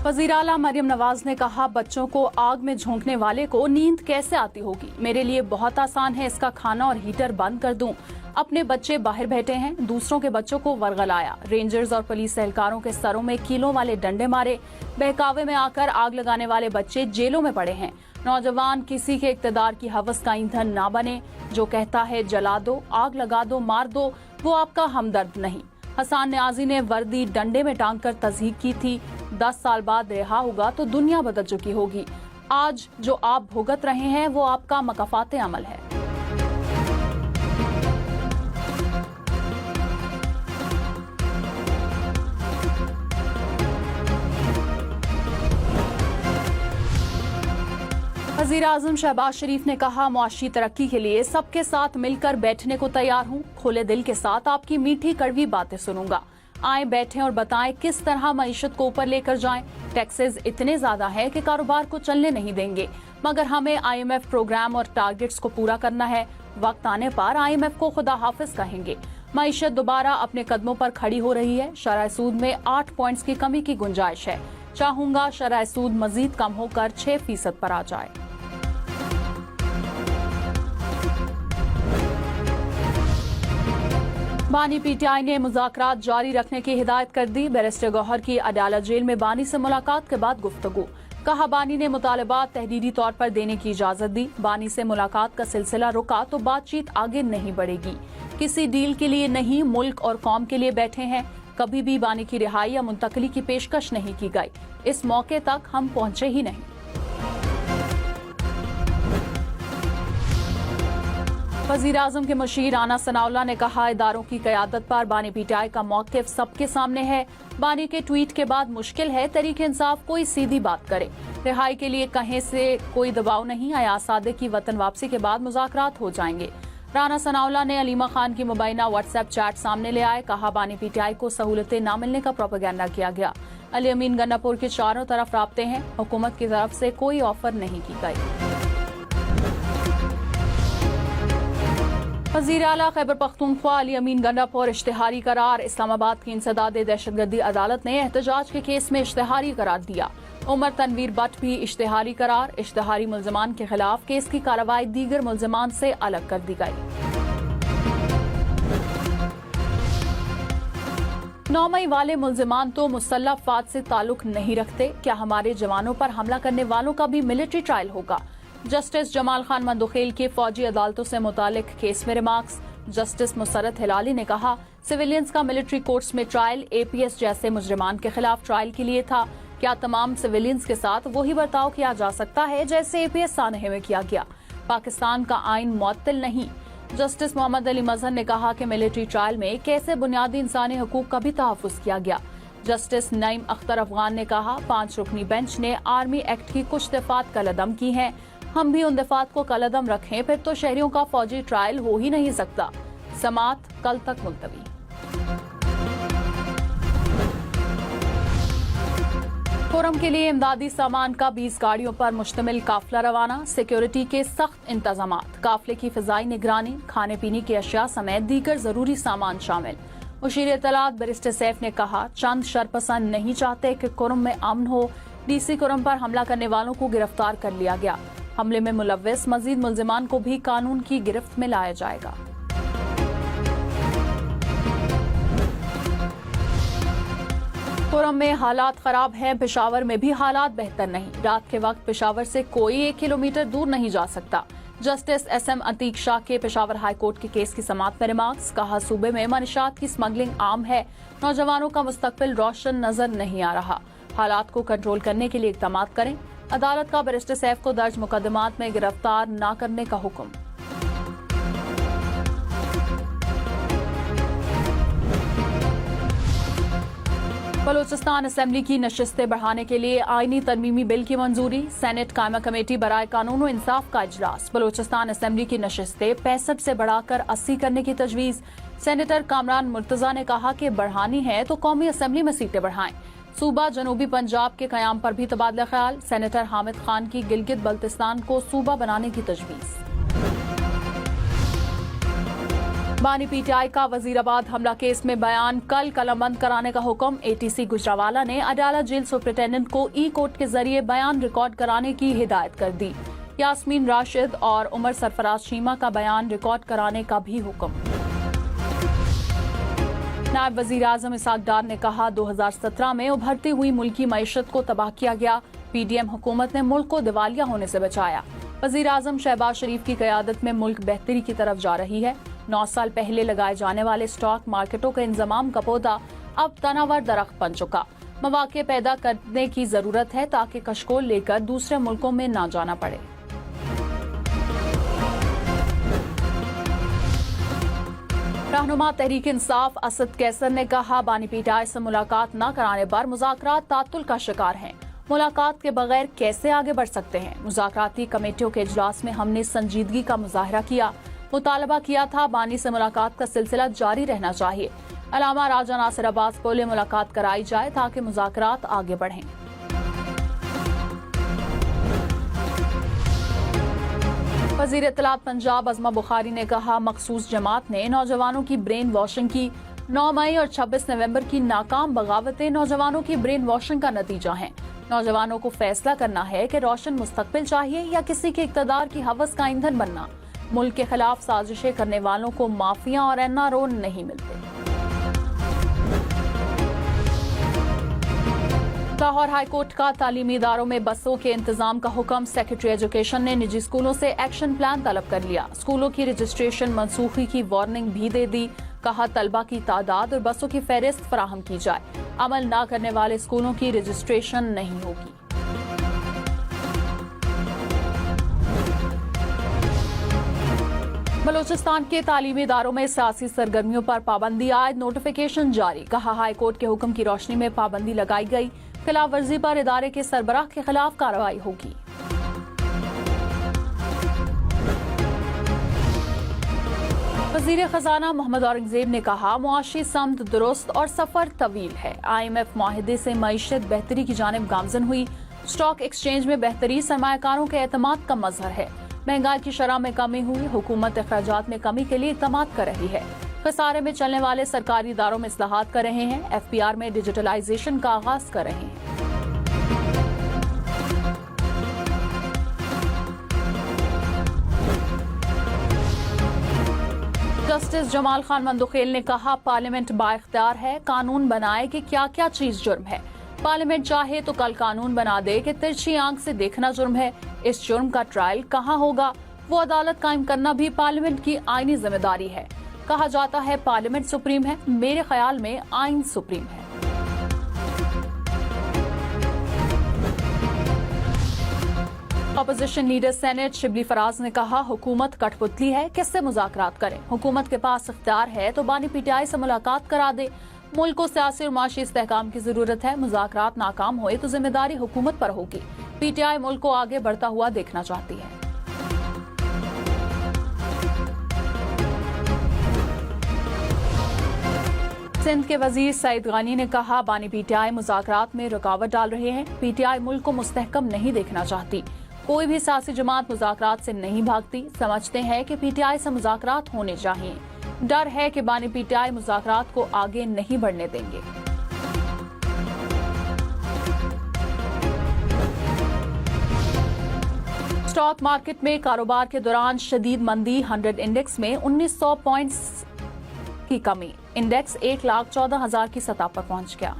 वज़ीर आला मरियम नवाज ने कहा, बच्चों को आग में झोंकने वाले को नींद कैसे आती होगी। मेरे लिए बहुत आसान है इसका खाना और हीटर बंद कर दूं। अपने बच्चे बाहर बैठे हैं, दूसरों के बच्चों को वर्गलाया। रेंजर्स और पुलिस एहलकारों के सरों में कीलों वाले डंडे मारे। बहकावे में आकर आग लगाने वाले बच्चे जेलों में पड़े हैं। नौजवान किसी के इक्तदार की हवस का ईंधन ना बने। जो कहता है जला दो, आग लगा दो, मार दो, वो आपका हमदर्द नहीं। हसन न्याजी ने वर्दी डंडे में टांग कर तज़हीक की थी। 10 साल बाद रिहा होगा तो दुनिया बदल चुकी होगी। आज जो आप भुगत रहे हैं वो आपका मकाफात अमल है। वज़ीर आज़म शहबाज शरीफ ने कहा, मुआशी तरक्की के लिए सबके साथ मिलकर बैठने को तैयार हूँ। खुले दिल के साथ आपकी मीठी कड़वी बातें सुनूंगा। आए बैठें और बताएं किस तरह मईशत को ऊपर लेकर जाएं। टैक्सेस इतने ज्यादा है कि कारोबार को चलने नहीं देंगे, मगर हमें IMF प्रोग्राम और टारगेट्स को पूरा करना है। वक्त आने पर IMF को खुदा हाफिज कहेंगे। मईशत दोबारा अपने कदमों पर खड़ी हो रही है। शरह सूद में 8 पॉइंट्स की कमी की गुंजाइश है। चाहूंगा शरह सूद मजीद कम होकर 6% पर आ जाए। बानी PTI ने मुज़ाकरात जारी रखने की हिदायत कर दी। बैरिस्टर गौहर की अदालत जेल में बानी से मुलाकात के बाद गुफ्तगू। कहा, बानी ने मुतालबात तहरीरी तौर पर देने की इजाजत दी। बानी से मुलाकात का सिलसिला रुका तो बातचीत आगे नहीं बढ़ेगी। किसी डील के लिए नहीं, मुल्क और कौम के लिए बैठे हैं। कभी भी बानी की रिहाई या मुंतकली की पेशकश नहीं की गई। इस मौके तक हम पहुंचे ही नहीं। वज़ीर आज़म के मुशीर राना सनाउल्लाह ने कहा, इदारों की क़यादत पर बानी PTI का मौक़िफ़ सबके सामने है। बानी के ट्वीट के बाद मुश्किल है तहरीक इंसाफ कोई सीधी बात करे। रिहाई के लिए कहीं से कोई दबाव नहीं। अयाज सादिक की वतन वापसी के बाद मुज़ाकरात हो जाएंगे। राना सनाउल्लाह ने अलीमा खान की मुबैना व्हाट्सएप चैट सामने ले आए। कहा, बानी PTI को सहूलतें न मिलने का प्रोपेगेंडा किया गया। अली अमीन गन्नापुर के चारों तरफ राब्ते हैं। हुकूमत की तरफ से कोई ऑफर नहीं की गई। वज़ीर आला खैबर पख्तूनख्वा अली अमीन गन्नापुर इश्तिहारी करार। इस्लामाबाद की इंसदाद दहशतगर्दी अदालत ने एहतजाज के केस में इश्तिहारी करार दिया। उमर तनवीर बट भी इश्तिहारी करार। इश्तिहारी मुल्ज़िमान के खिलाफ केस की कार्रवाई दीगर मुल्ज़िमान से अलग कर दी गई। 9 मई वाले मुल्ज़िमान तो मुसल्लह अफ़वाद से ताल्लुक नहीं रखते। क्या हमारे जवानों पर हमला करने वालों का भी मिलिट्री ट्रायल होगा? जस्टिस जमाल खान मंदुखेल के फौजी अदालतों से मुतालिक केस में रिमार्क्स। जस्टिस मुसरत हिलाली ने कहा, सिविलियंस का मिलिट्री कोर्ट्स में ट्रायल APS जैसे मुजरिमान के खिलाफ ट्रायल के लिए था। क्या तमाम सिविलियंस के साथ वही बर्ताव किया जा सकता है जैसे APS सानहे में किया गया? पाकिस्तान का आइन मुअत्तल नहीं। जस्टिस मोहम्मद अली मजहर ने कहा कि मिलिट्री ट्रायल में कैसे बुनियादी इंसानी हकूक का भी तहफ़्फ़ुज़ किया गया। जस्टिस नईम अख्तर अफगान ने कहा, 5 रुकनी बेंच ने आर्मी एक्ट की कुछ दफात कलअदम की हैं। हम भी उन दफात को कलअदम रखें, फिर तो शहरियों का फौजी ट्रायल हो ही नहीं सकता। समात कल तक मुलतवी। फोरम के लिए इमदादी सामान का 20 गाड़ियों पर मुश्तमिल काफिला रवाना। सिक्योरिटी के सख्त इंतजामात। काफिले की फिजाई निगरानी। खाने पीने की अशिया समेत दीगर जरूरी सामान शामिल। मुशीर इत्तलात बैरिस्टर सैफ ने कहा, चंद शरपसंद नहीं चाहते कि कुरम में अमन हो। DC कुरम पर हमला करने वालों को गिरफ्तार कर लिया गया। हमले में मुलव्विस मजीद मुल्जिमान को भी कानून की गिरफ्त में लाया जाएगा। कुरम में हालात खराब हैं। पेशावर में भी हालात बेहतर नहीं। रात के वक्त पेशावर से कोई 1 किलोमीटर दूर नहीं जा सकता। जस्टिस SM अतीक शाह के पेशावर हाई कोर्ट के केस की समाअत में रिमार्क्स। कहा, सूबे में मनशात की स्मगलिंग आम है। नौजवानों का मुस्तकबिल रोशन नजर नहीं आ रहा। हालात को कंट्रोल करने के लिए इक़दाम करें। अदालत का बैरिस्टर सैफ को दर्ज मुकदमात में गिरफ्तार न करने का हुक्म। बलूचिस्तान असेंबली की नशिस्तें बढ़ाने के लिए आईनी तरमीमी बिल की मंजूरी। सेनेट कायमा कमेटी बराए कानून और इंसाफ का इजलास। बलूचिस्तान असेंबली की नशिस्तें 65 से बढ़ाकर 80 करने की तजवीज। सेनेटर कामरान मुर्तजा ने कहा कि बढ़ानी है तो कौमी असेंबली में सीटें बढ़ाएं। सूबा जनूबी पंजाब के कयाम पर भी तबादला ख्याल। सेनेटर हामिद खान की गिलगित बल्तिस्तान को सूबा बनाने की तजवीज। बानी पीटीआई का वजीराबाद हमला केस में बयान कल कलमबंद कराने का हुक्म। एटीसी गुजरावाला ने अडाला जेल सुपरिटेंडेंट को ई कोर्ट के जरिए बयान रिकॉर्ड कराने की हिदायत कर दी। यास्मीन राशिद और उमर सरफराज चीमा का बयान रिकॉर्ड कराने का भी हुक्म। नायब वजीर आजम इसहाक डार ने कहा 2017 में उभरती हुई मुल्की मईशत को तबाह किया गया। पीडीएम हुकूमत ने मुल्क को दिवालिया होने से बचाया। वजीर आजम शहबाज शरीफ की क़यादत में मुल्क बेहतरी की तरफ जा रही है। 9 साल पहले लगाए जाने वाले स्टॉक मार्केटों का इंजमाम का पौधा अब तनावर दरख्त बन चुका। मौके पैदा करने की जरूरत है ताकि कशकोल लेकर दूसरे मुल्कों में न जाना पड़े। रहनुमा तहरीक इंसाफ असद कैसर ने कहा बानी पीटीआई से मुलाकात न कराने पर मुज़ाकरात तातुल का शिकार हैं। मुलाकात के बगैर कैसे आगे बढ़ सकते हैं। मुज़ाकराती कमेटियों के इजलास में हमने संजीदगी का मुजाहरा किया। मुतालबा किया था बानी से मुलाकात का सिलसिला जारी रहना चाहिए। अलामा राजा नासिर अब्बास बोले मुलाकात कराई जाए ताकि मुज़ाकरात आगे बढ़ें। वज़ीर इत्तलात पंजाब अज़मा बुखारी ने कहा मखसूस जमात ने नौजवानों की ब्रेन वॉशिंग की। 9 मई और 26 नवंबर की नाकाम बगावतें नौजवानों की ब्रेन वॉशिंग का नतीजा हैं। नौजवानों को फैसला करना है कि रोशन मुस्तकबिल चाहिए या किसी के इक़्तिदार की हवस का ईंधन बनना। मुल्क के खिलाफ साजिशें करने वालों को माफिया और एनआरओ नहीं मिलते। लाहौर हाईकोर्ट का तालीमी इदारों में बसों के इंतजाम का हुक्म। सेक्रेटरी एजुकेशन ने निजी स्कूलों से एक्शन प्लान तलब कर लिया। स्कूलों की रजिस्ट्रेशन मनसूखी की वार्निंग भी दे दी। कहा तलबा की तादाद और बसों की फहरिस्त फराहम की जाए। अमल न करने वाले स्कूलों की रजिस्ट्रेशन नहीं होगी। बलूचिस्तान के तालीमी इदारों में सियासी सरगर्मियों पर पाबंदी आयद नोटिफिकेशन जारी। कहा हाईकोर्ट के हुक्म की रोशनी में पाबंदी लगाई गई। खिलाफ वर्जी पर इदारे के सरबराह के खिलाफ कार्रवाई होगी। वजीर खजाना मोहम्मद औरंगजेब ने कहा मुआशी समत दुरुस्त और सफर तवील है। IMF मुआहिदे से मईशत बेहतरी की जानिब गामजन हुई। स्टॉक एक्सचेंज में बेहतरी सरमायाकारों के एतमाद का मजहर है। महंगाई की शरह में कमी हुई। हुकूमत अखराजात में कमी के लिए इक़दाम कर रही है। खसारे में चलने वाले सरकारी इदारों में इस्लाहात कर रहे हैं। FPR में डिजिटलाइजेशन का आगाज कर रहे हैं। जस्टिस जमाल खान मंदुखेल ने कहा पार्लियामेंट बाइख्तियार है, कानून बनाए कि क्या क्या चीज जुर्म है। पार्लियामेंट चाहे तो कल कानून बना दे कि तिरछी आंख से देखना जुर्म है। इस जुर्म का ट्रायल कहाँ होगा, वो अदालत कायम करना भी पार्लियामेंट की आईनी जिम्मेदारी है। कहा जाता है पार्लियामेंट सुप्रीम है, मेरे ख्याल में आइन सुप्रीम है। Opposition leader senate Shibli Faraz ने कहा हुकूमत कठपुतली है, किससे मुज़ाकरात करें। हुकूमत के पास इख्तियार है तो बानी पीटीआई से मुलाकात करा दे। मुल्क को सियासी और माशी इस्तेहकाम की जरूरत है। मुज़ाकरात नाकाम हुए तो जिम्मेदारी हुकूमत पर होगी। पीटीआई मुल्क को आगे बढ़ता हुआ देखना चाहती है। सिंध के वजीर सईद गानी ने कहा बानी पीटीआई मुज़ाकरात में रुकावट डाल रहे हैं। पीटीआई मुल्क को मुस्तहकम नहीं देखना चाहती। कोई भी सियासी जमात मुज़ाकरात से नहीं भागती। समझते हैं कि पीटीआई से मुज़ाकरात होने चाहिए। डर है कि बानी पीटीआई मुज़ाकरात को आगे नहीं बढ़ने देंगे। स्टॉक मार्केट में कारोबार के दौरान शदीद मंदी। 100 इंडेक्स में 1900 पॉइंट्स की कमी। इंडेक्स 1,14,000 की सतह पर पहुंच गया।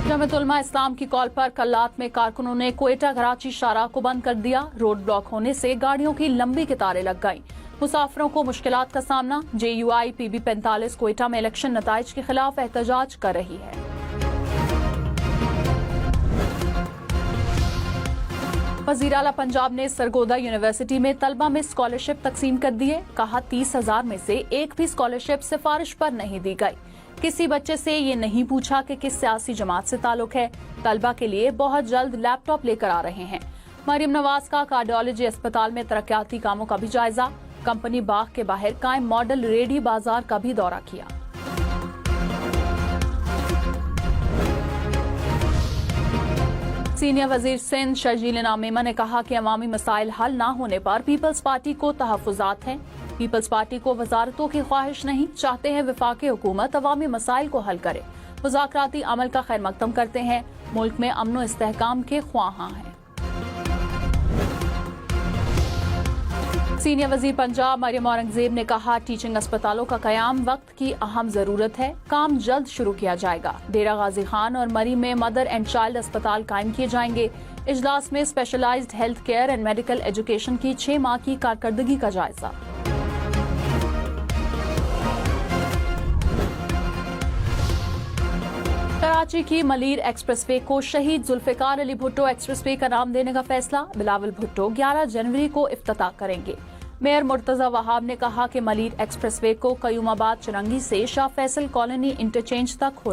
जमात उलमा इस्लाम की कॉल पर कल्लात में कारकुनों ने क्वेटा कराची शाहराह को बंद कर दिया। रोड ब्लॉक होने से गाड़ियों की लंबी कतारें लग गईं। मुसाफिरों को मुश्किलात का सामना। JUI PB 45 क्वेटा में इलेक्शन नताइज के खिलाफ एहतजाज कर रही है। वज़ीर आला पंजाब ने सरगोदा यूनिवर्सिटी में तलबा में स्कॉलरशिप तकसीम कर दी है। कहा 30,000 में से एक भी स्कॉलरशिप सिफारिश पर नहीं दी गई। किसी बच्चे से ये नहीं पूछा कि किस सियासी जमात से ताल्लुक है। तलबा के लिए बहुत जल्द लैपटॉप लेकर आ रहे हैं। मरियम नवाज का कार्डियोलॉजी अस्पताल में तरक्याती कामों का भी जायजा। कंपनी बाग के बाहर कायम मॉडल रेडी बाजार का भी दौरा किया। सीनियर वजीर सिंध शर्जील इनाम मेमन ने कहा कि अवामी मसाइल हल न होने पर पीपल्स पार्टी को तहफुजात हैं। पीपल्स पार्टी को वजारतों की ख्वाहिश नहीं, चाहते हैं वफाकी हुकूमत अवामी मसाइल को हल करे। मुज़ाकराती अमल का खैर मकदम करते हैं, मुल्क में अमन व इस्तेहकाम के ख्वाहां हैं। सीनियर वजीर पंजाब मरियम औरंगजेब ने कहा, टीचिंग अस्पतालों का कयाम वक्त की अहम जरूरत है, काम जल्द शुरू किया जाएगा। डेरा गाजी खान और मरी में मदर एंड चाइल्ड अस्पताल कायम किए जाएंगे। इजलास में specialised health care and medical education की 6 माह की कारकर्दगी का जायजा। कराची की मलीर एक्सप्रेसवे को शहीद जुल्फिकार अली भुट्टो एक्सप्रेसवे का नाम देने का फैसला। बिलावल भुट्टो 11 जनवरी को इफ्तिताह करेंगे। मेयर मुर्तजा वहाब ने कहा कि मलीर एक्सप्रेसवे को कयूमाबाद चुरंगी से शाह फैसल कॉलोनी इंटरचेंज तक हो